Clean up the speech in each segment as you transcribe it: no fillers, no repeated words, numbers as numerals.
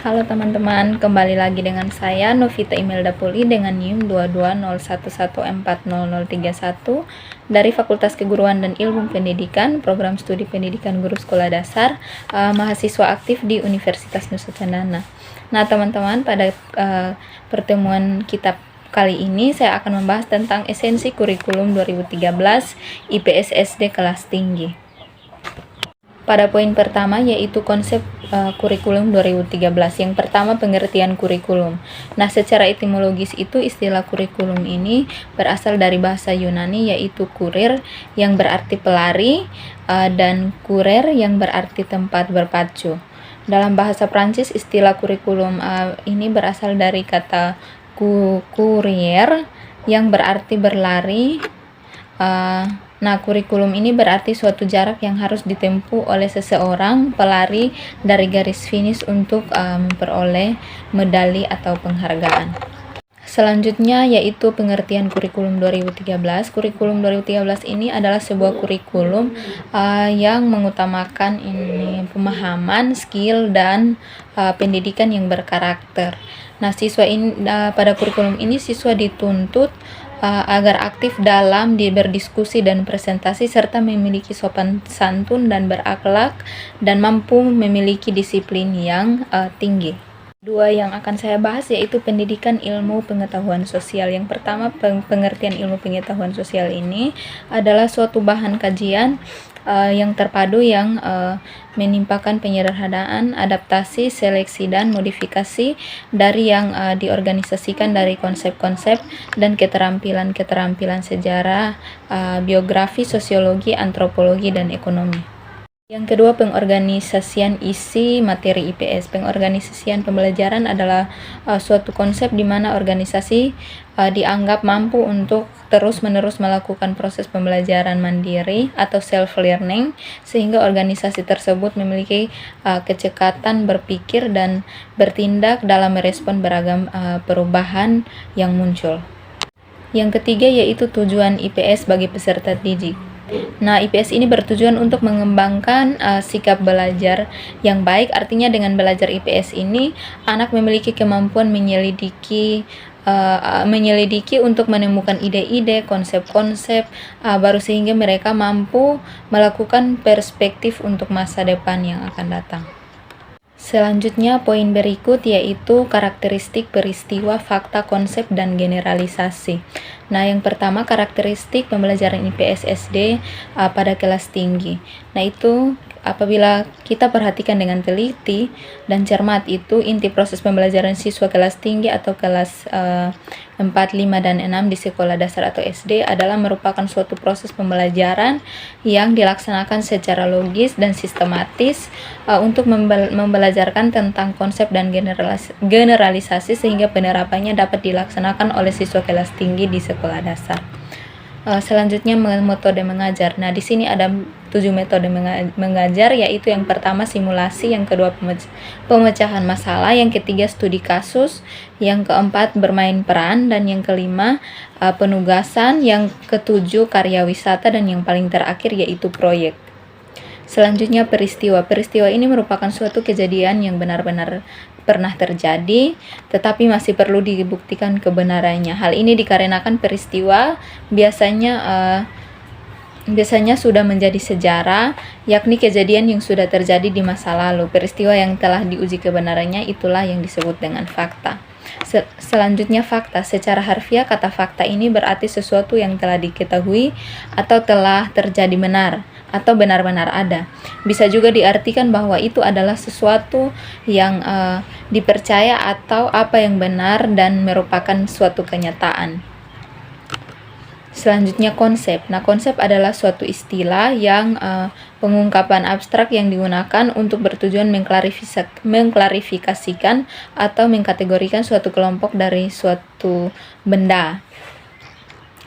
Halo teman-teman, kembali lagi dengan saya Novita Imelda Puli dengan NIM 22011400031 dari Fakultas Keguruan dan Ilmu Pendidikan, Program Studi Pendidikan Guru Sekolah Dasar, mahasiswa aktif di Universitas Nusa Cendana. Nah teman-teman, pada pertemuan kita kali ini saya akan membahas tentang esensi kurikulum 2013 IPS SD kelas tinggi. Pada poin pertama yaitu konsep kurikulum 2013. Yang pertama, pengertian kurikulum. Nah, secara etimologis itu istilah kurikulum ini berasal dari bahasa Yunani yaitu kurir yang berarti pelari dan kurer yang berarti tempat berpacu. Dalam bahasa Prancis istilah kurikulum ini berasal dari kata courier yang berarti berlari. Nah, kurikulum ini berarti suatu jarak yang harus ditempuh oleh seseorang pelari dari garis finish untuk memperoleh medali atau penghargaan. Selanjutnya yaitu pengertian kurikulum 2013. Kurikulum 2013 ini adalah sebuah kurikulum yang mengutamakan pemahaman, skill, dan pendidikan yang berkarakter. Nah, pada kurikulum ini siswa dituntut agar aktif dalam berdiskusi dan presentasi serta memiliki sopan santun dan berakhlak dan mampu memiliki disiplin yang tinggi. Dua yang akan saya bahas yaitu pendidikan ilmu pengetahuan sosial. Yang pertama, pengertian ilmu pengetahuan sosial ini adalah suatu bahan kajian yang terpadu yang menimpakan penyederhanaan, adaptasi, seleksi, dan modifikasi dari yang diorganisasikan dari konsep-konsep dan keterampilan-keterampilan sejarah, biografi, sosiologi, antropologi, dan ekonomi. Yang kedua, pengorganisasian isi materi IPS. Pengorganisasian pembelajaran adalah suatu konsep di mana organisasi dianggap mampu untuk terus-menerus melakukan proses pembelajaran mandiri atau self-learning, sehingga organisasi tersebut memiliki kecekatan berpikir dan bertindak dalam merespon beragam perubahan yang muncul. Yang ketiga yaitu tujuan IPS bagi peserta didik. Nah, IPS ini bertujuan untuk mengembangkan sikap belajar yang baik. Artinya dengan belajar IPS ini, anak memiliki kemampuan menyelidiki untuk menemukan ide-ide, konsep-konsep baru sehingga mereka mampu melakukan perspektif untuk masa depan yang akan datang. Selanjutnya, poin berikut yaitu karakteristik peristiwa, fakta, konsep, dan generalisasi. Nah, yang pertama, karakteristik pembelajaran IPS SD pada kelas tinggi. Nah, itu apabila kita perhatikan dengan teliti dan cermat, itu inti proses pembelajaran siswa kelas tinggi atau kelas 4, 5, dan 6 di sekolah dasar atau SD adalah merupakan suatu proses pembelajaran yang dilaksanakan secara logis dan sistematis untuk membelajarkan tentang konsep dan generalisasi sehingga penerapannya dapat dilaksanakan oleh siswa kelas tinggi di sekolah dasar. Selanjutnya, metode mengajar. Nah, di sini ada 7 metode mengajar, yaitu yang pertama simulasi, yang kedua pemecahan masalah, yang ketiga studi kasus, yang keempat bermain peran, dan yang kelima penugasan, yang ketujuh karya wisata, dan yang paling terakhir yaitu proyek. Selanjutnya, peristiwa. Peristiwa ini merupakan suatu kejadian yang benar-benar pernah terjadi, tetapi masih perlu dibuktikan kebenarannya. Hal ini dikarenakan peristiwa biasanya sudah menjadi sejarah, yakni kejadian yang sudah terjadi di masa lalu. Peristiwa yang telah diuji kebenarannya itulah yang disebut dengan fakta. Selanjutnya, fakta. Secara harfiah, kata fakta ini berarti sesuatu yang telah diketahui atau telah terjadi benar atau benar-benar ada. Bisa juga diartikan bahwa itu adalah sesuatu yang dipercaya atau apa yang benar dan merupakan suatu kenyataan. Selanjutnya, konsep. Nah, konsep adalah suatu istilah yang pengungkapan abstrak yang digunakan untuk bertujuan mengklarifikasikan atau mengkategorikan suatu kelompok dari suatu benda.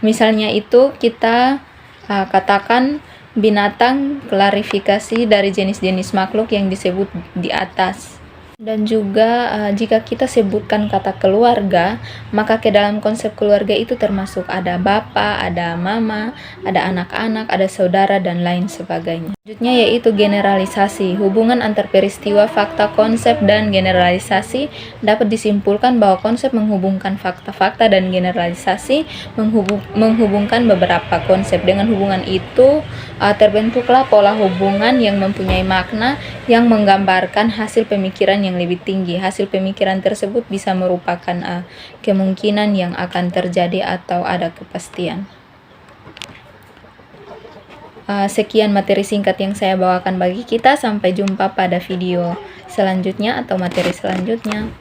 Misalnya itu kita katakan binatang klarifikasi dari jenis-jenis makhluk yang disebut di atas. Dan juga jika kita sebutkan kata keluarga, maka ke dalam konsep keluarga itu termasuk ada bapak, ada mama, ada anak-anak, ada saudara, dan lain sebagainya. Selanjutnya yaitu generalisasi. Hubungan antar peristiwa, fakta, konsep, dan generalisasi dapat disimpulkan bahwa konsep menghubungkan fakta-fakta dan generalisasi menghubungkan beberapa konsep. Dengan hubungan itu terbentuklah pola hubungan yang mempunyai makna yang menggambarkan hasil pemikiran yang lebih tinggi. Hasil pemikiran tersebut bisa merupakan kemungkinan yang akan terjadi atau ada kepastian. Sekian materi singkat yang saya bawakan bagi kita. Sampai jumpa pada video selanjutnya atau materi selanjutnya.